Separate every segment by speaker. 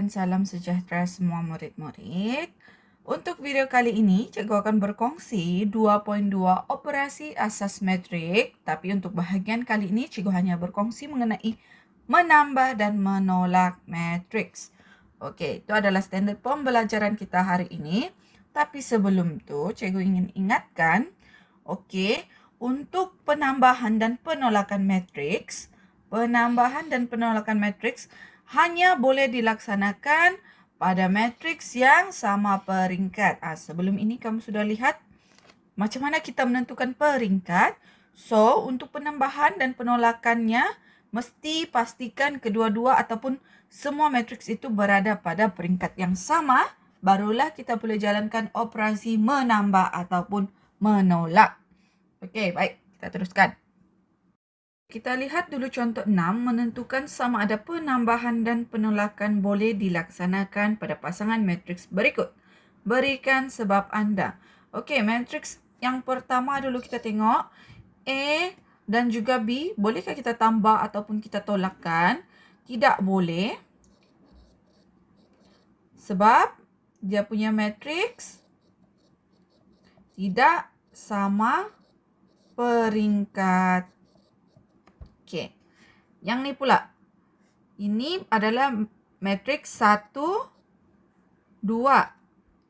Speaker 1: dan salam sejahtera semua murid-murid. Untuk video kali ini, cikgu akan berkongsi 2.2 operasi asas metrik. Tapi untuk bahagian kali ini, cikgu hanya berkongsi mengenai menambah dan menolak matriks. Okey, itu adalah standard pembelajaran kita hari ini. Tapi sebelum itu, cikgu ingin ingatkan, okey, untuk penambahan dan penolakan matriks, hanya boleh dilaksanakan pada matriks yang sama peringkat. Sebelum ini kamu sudah lihat macam mana kita menentukan peringkat. So, untuk penambahan dan penolakannya, mesti pastikan kedua-dua ataupun semua matriks itu berada pada peringkat yang sama. Barulah kita boleh jalankan operasi menambah ataupun menolak. Okey, baik. Kita teruskan. Kita lihat dulu contoh 6, menentukan sama ada penambahan dan penolakan boleh dilaksanakan pada pasangan matriks berikut. Berikan sebab anda. Okey, matriks yang pertama dulu kita tengok. A dan juga B, bolehkah kita tambah ataupun kita tolakkan? Tidak boleh. Sebab dia punya matriks tidak sama peringkat. Okey. Yang ni pula. Ini adalah matriks 1, 2.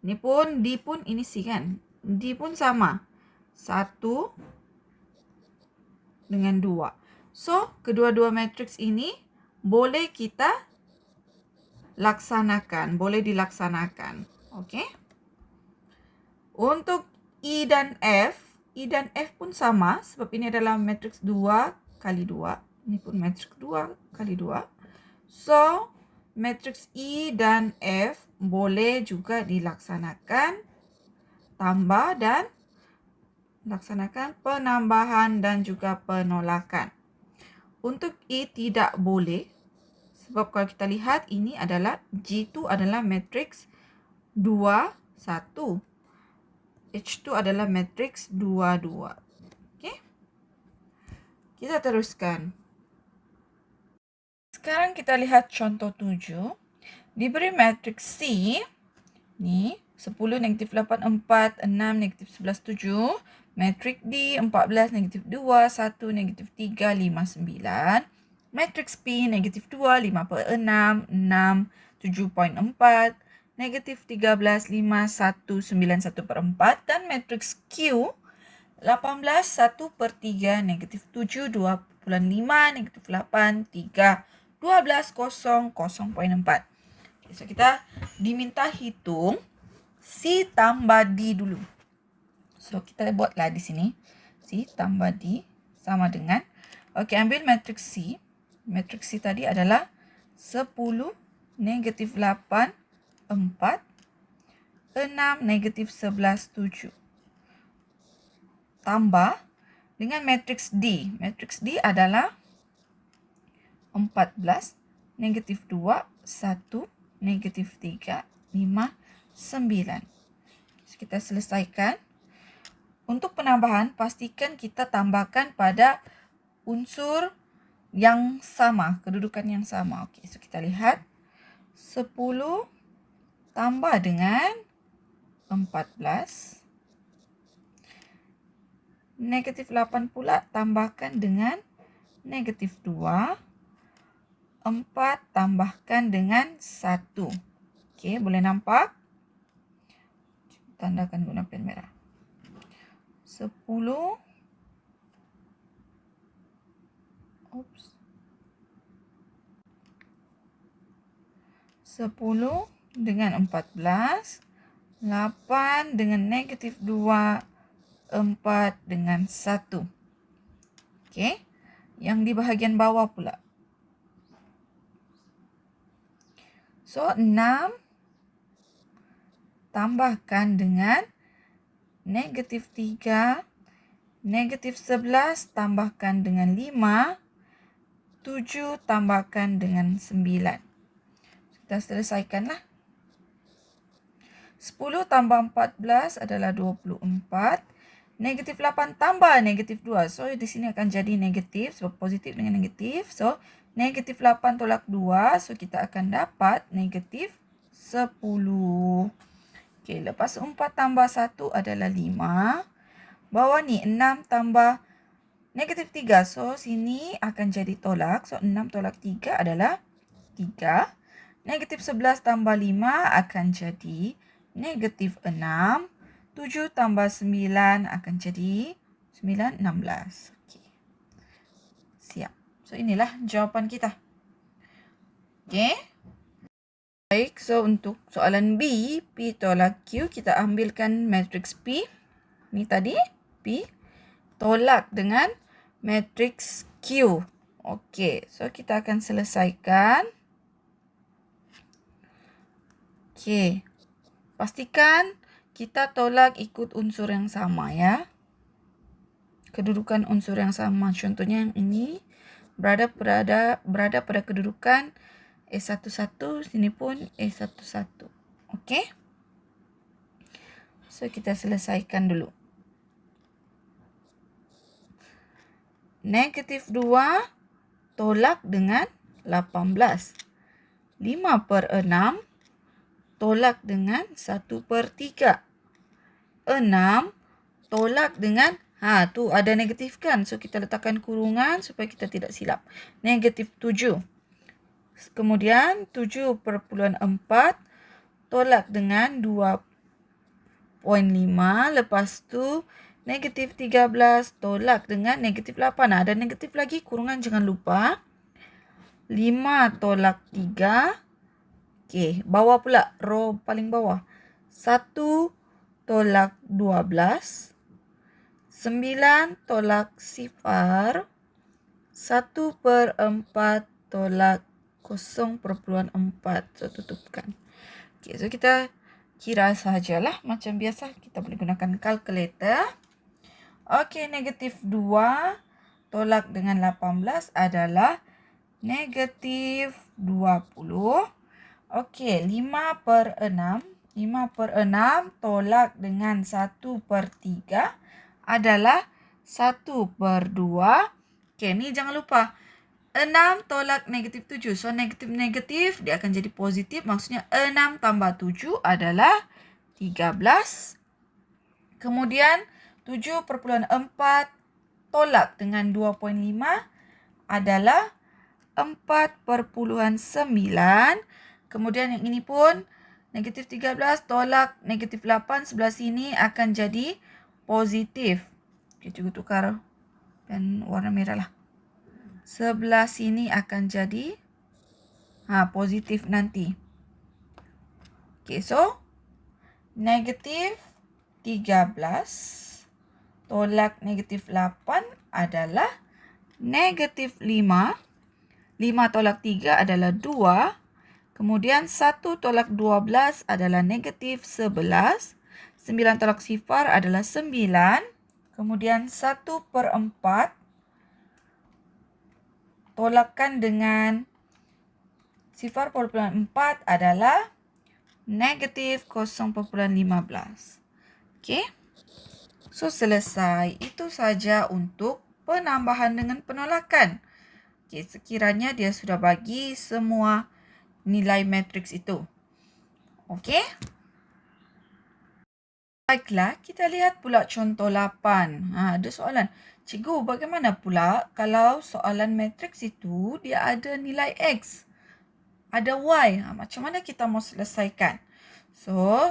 Speaker 1: Ni pun, D pun, ini C kan? D pun sama. 1 dengan 2. So, kedua-dua matriks ini boleh kita laksanakan. Boleh dilaksanakan. Okey. Untuk E dan F pun sama. Sebab ini adalah matriks 2 kali 2. Ini pun matriks 2 kali 2. So, matriks E dan F boleh juga dilaksanakan tambah dan laksanakan penambahan dan juga penolakan. Untuk E tidak boleh. Sebab kalau kita lihat ini adalah G2 adalah matriks 2, 1. H2 adalah matriks 2, 2. Okey. Kita teruskan. Sekarang kita lihat contoh 7. Diberi matriks C. Ni 10, negatif 8, 4, 6, negatif 11, 7. Matriks D 14, negatif 2, 1, negatif 3, 5, 9. Matriks P negatif 2, 5 per 6, 6, 7.4. Negatif 13, 5, 1, 9, 1 per 4. Dan matriks Q 18, 1 per 3, negatif 7, 2.5, negatif 8, 3, 12, 0, 0.4. So, kita diminta hitung C tambah D dulu. So, kita buatlah di sini. C tambah D sama dengan. Okey, ambil matriks C. Matriks C tadi adalah 10, negatif 8, 4, 6, negatif 11, 7. Tambah dengan matriks D. Matriks D adalah 14, negatif 2, 1, negatif 3, 5, 9. So, kita selesaikan. Untuk penambahan, pastikan kita tambahkan pada unsur yang sama, kedudukan yang sama. Okey, so kita lihat 10 tambah dengan 14. Negatif 8 pula tambahkan dengan negatif 2. 4 tambahkan dengan 1. Okey, boleh nampak? Tandakan guna pen merah. 10 dengan 14, 8 dengan negatif 2, 4 dengan 1. Okey, yang di bahagian bawah pula. So, 6 tambahkan dengan negatif 3, negatif 11 tambahkan dengan 5, 7 tambahkan dengan 9. Kita selesaikanlah. 10 tambah 14 adalah 24. Negatif 8 tambah negatif 2. So, di sini akan jadi negatif. Sebab positif dengan negatif. So, Negatif 8 tolak 2. So, kita akan dapat negatif 10. Okey, lepas 4 tambah 1 adalah 5. Bawah ni 6 tambah negatif 3. So, sini akan jadi tolak. So, 6 tolak 3 adalah 3. Negatif 11 tambah 5 akan jadi negatif 6. 7 tambah 9 akan jadi 9, 16. Okey. Siap. So, inilah jawapan kita. Okey. Baik, so untuk soalan B, P tolak Q, kita ambilkan matriks P. Ni tadi, P. Tolak dengan matriks Q. Okey, so kita akan selesaikan. Okey, pastikan kita tolak ikut unsur yang sama ya. Kedudukan unsur yang sama. Contohnya yang ini berada pada kedudukan E11, sini pun E11. Okey. So, kita selesaikan dulu. Negatif 2 tolak dengan 18. 5/6 tolak dengan 1/3. 6 tolak dengan, tu ada negatif kan. So, kita letakkan kurungan supaya kita tidak silap. Negatif 7. Kemudian 7/4 tolak dengan 2.5. Lepas tu negatif 13 tolak dengan negatif 8. Ada negatif lagi, kurungan jangan lupa. 5 tolak 3. Okey, bawah pula, row paling bawah. 1 tolak 12. 9 tolak 0. 1/4 tolak 0.4. So, tutupkan. Okey, so kita kira sahajalah. Macam biasa, kita boleh gunakan kalkulator. Okey, negatif 2 tolak dengan 18 adalah negatif 20. Okey, 5/6. 5/6 tolak dengan 1/3 adalah 1/2. Okey, ni jangan lupa. 6 tolak negatif 7. So, negatif-negatif dia akan jadi positif. Maksudnya 6 tambah 7 adalah 13. Kemudian 7/4 tolak dengan 2.5 adalah 4/9. Kemudian yang ini pun negatif 13 tolak negatif 8 sebelah sini akan jadi positif. Kita juga tukar dan warna merah lah. Sebelah sini akan jadi positif nanti. Okey, so negatif 13 tolak negatif 8 adalah negatif 5. 5 tolak 3 /2. Kemudian 1 tolak 12 adalah negatif 11. 9 tolak 0 adalah 9. Kemudian 1/4 tolakkan dengan 0.4 adalah negatif 0.15. Okey. So, selesai. Itu saja untuk penambahan dengan penolakan. Okey, sekiranya dia sudah bagi semua nilai matriks itu. Okey. Baiklah, kita lihat pula contoh 8. Ada soalan. Cikgu, bagaimana pula kalau soalan matriks itu dia ada nilai X, ada Y? Macam mana kita mau selesaikan? So,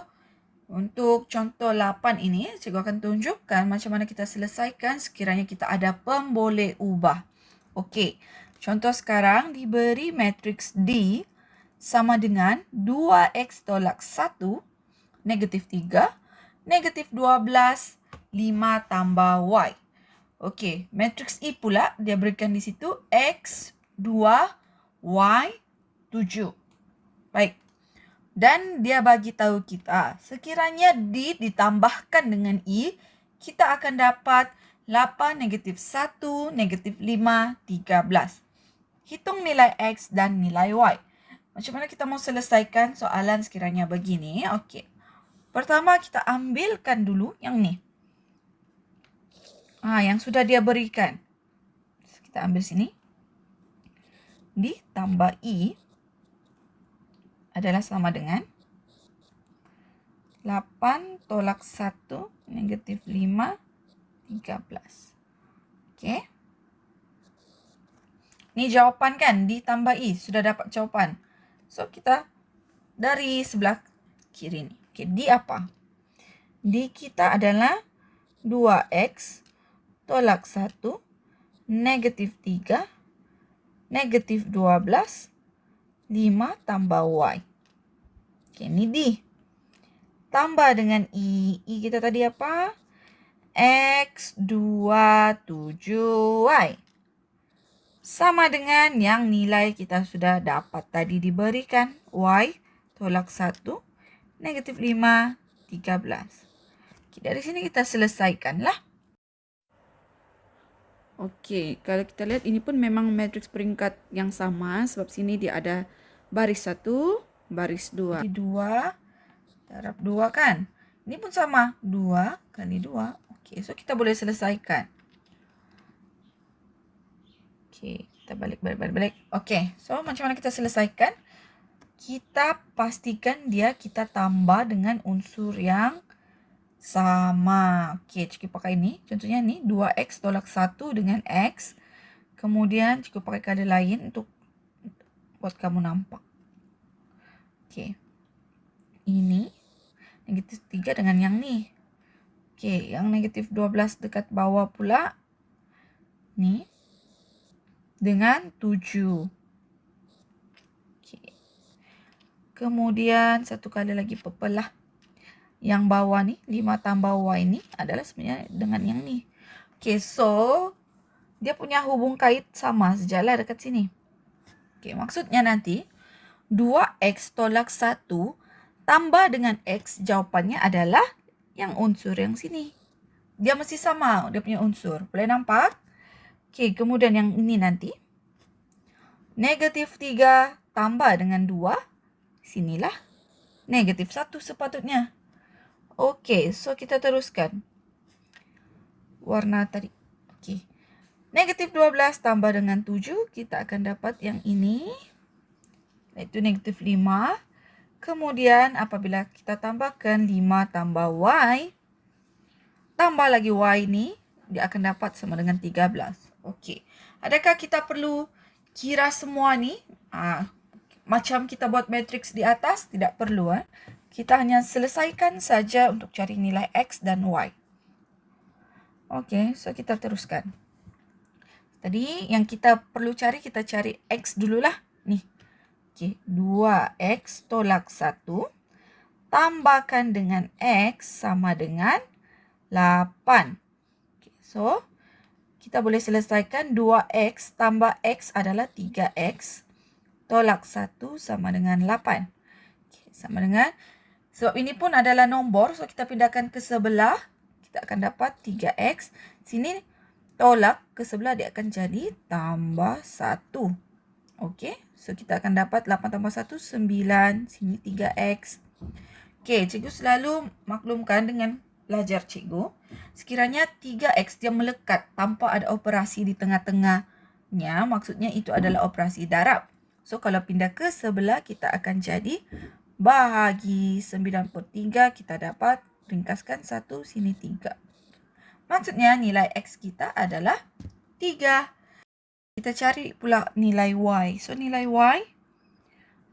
Speaker 1: untuk contoh 8 ini, cikgu akan tunjukkan macam mana kita selesaikan sekiranya kita ada pemboleh ubah. Okey, contoh sekarang diberi matriks D sama dengan 2X tolak 1, negatif 3, negatif 12, 5 tambah Y. Okey, matriks E pula dia berikan di situ X 2, Y 7. Baik. Dan dia bagi tahu kita, sekiranya D ditambahkan dengan E, kita akan dapat 8, negatif 1, negatif 5, 13. Hitung nilai X dan nilai Y. Macam mana kita mau selesaikan soalan sekiranya begini? Okey. Pertama, kita ambilkan dulu yang ni. Yang sudah dia berikan. Kita ambil sini. ditambah I adalah sama dengan 8 tolak 1 negatif 5, 13. Okey. Ni jawapan kan, ditambah I. Sudah dapat jawapan. So, kita dari sebelah kiri ni. Okey, D apa? D kita adalah 2X tolak 1 negatif 3 negatif 12 5 tambah Y. Okey, ni D. Tambah dengan I. I kita tadi apa? X 27Y. Sama dengan yang nilai kita sudah dapat tadi diberikan. Y tolak 1 negatif 5, 13. Okey, dari sini kita selesaikanlah. Okey, kalau kita lihat ini pun memang matriks peringkat yang sama sebab sini dia ada baris 1, baris 2. Jadi 2 darab 2 kan? Ini pun sama, 2 kali 2. Okey, so kita boleh selesaikan. Okey, kita balik. Okey, so macam mana kita selesaikan? Kita pastikan kita tambah dengan unsur yang sama. Okey, cikgu pakai ni. Contohnya ni 2X tolak 1 dengan X. Kemudian cikgu pakai color lain untuk buat kamu nampak. Okey. Ini negatif 3 dengan yang ni. Okey, yang negatif 12 dekat bawah pula. Ni. Dengan 7. Okey. Kemudian satu kali lagi pepelah. Yang bawah ni, 5 tambah Y ni adalah sebenarnya dengan yang ni. Okey, so dia punya hubung kait sama sejalan dekat sini. Okey, maksudnya nanti 2X tolak 1 tambah dengan X, jawapannya adalah yang unsur yang sini. Dia mesti sama, dia punya unsur. Boleh nampak? Okey, kemudian yang ini nanti. Negatif 3 tambah dengan 2. Sinilah. Negatif 1 sepatutnya. Okey, so kita teruskan. Warna tadi. Okey. Negatif 12 tambah dengan 7. Kita akan dapat yang ini. Iaitu negatif 5. Kemudian apabila kita tambahkan 5 tambah Y. Tambah lagi Y ni. Dia akan dapat sama dengan 13. Okey. Adakah kita perlu kira semua ni? Macam kita buat matriks di atas? Tidak perlu. Kita hanya selesaikan saja untuk cari nilai X dan Y. Okey, so kita teruskan. Tadi yang kita perlu cari, kita cari X dululah. Nih. Okey, 2X tolak 1. Tambahkan dengan X sama dengan 8. Okay, so, kita boleh selesaikan 2X tambah X adalah 3X. Tolak 1 sama dengan 8. Okay, sama dengan, sebab ini pun adalah nombor, so kita pindahkan ke sebelah. Kita akan dapat 3X. Sini tolak ke sebelah, dia akan jadi tambah 1. Okey, so kita akan dapat 8 tambah 1, 9. Sini 3X. Okey, cikgu selalu maklumkan dengan belajar cikgu. Sekiranya 3X dia melekat tanpa ada operasi di tengah-tengahnya, maksudnya itu adalah operasi darab. So, kalau pindah ke sebelah, kita akan jadi bahagi 9/3. Kita dapat ringkaskan 1, sini 3. Maksudnya nilai X kita adalah 3. Kita cari pula nilai Y. So, nilai Y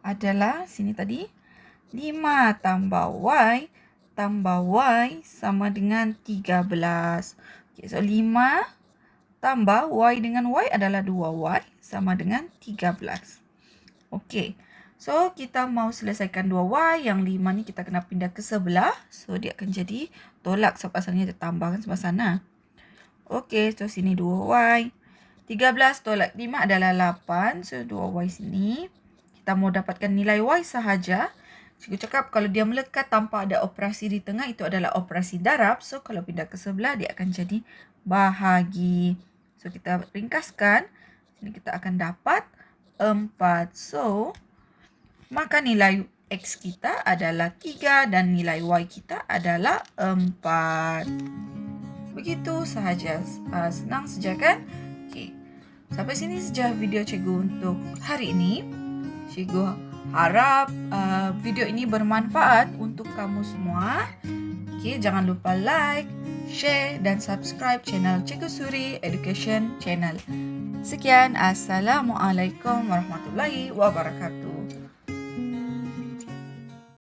Speaker 1: adalah, sini tadi, 5 tambah Y sama dengan 13. Okay, so, 5 tambah Y dengan Y adalah 2Y sama dengan 13. Okey, so kita mau selesaikan 2Y. Yang 5 ni kita kena pindah ke sebelah. So, dia akan jadi tolak sebab asalnya dia tambahkan sebelah sana. Okey, so sini 2Y. 13 tolak 5 adalah 8. So, 2Y sini. Kita mau dapatkan nilai Y sahaja. Cikgu cakap kalau dia melekat tanpa ada operasi di tengah, itu adalah operasi darab. So, kalau pindah ke sebelah, dia akan jadi bahagi. So, kita ringkaskan. Sini kita akan dapat 4. So, maka nilai X kita adalah 3 dan nilai Y kita adalah 4. Begitu sahaja. Senang saja kan? Okay. Sampai sini saja video cikgu untuk hari ini. Cikgu harap video ini bermanfaat untuk kamu semua. Okey, jangan lupa like, share dan subscribe channel Cikgu Suri Education Channel. Sekian, Assalamualaikum warahmatullahi wabarakatuh.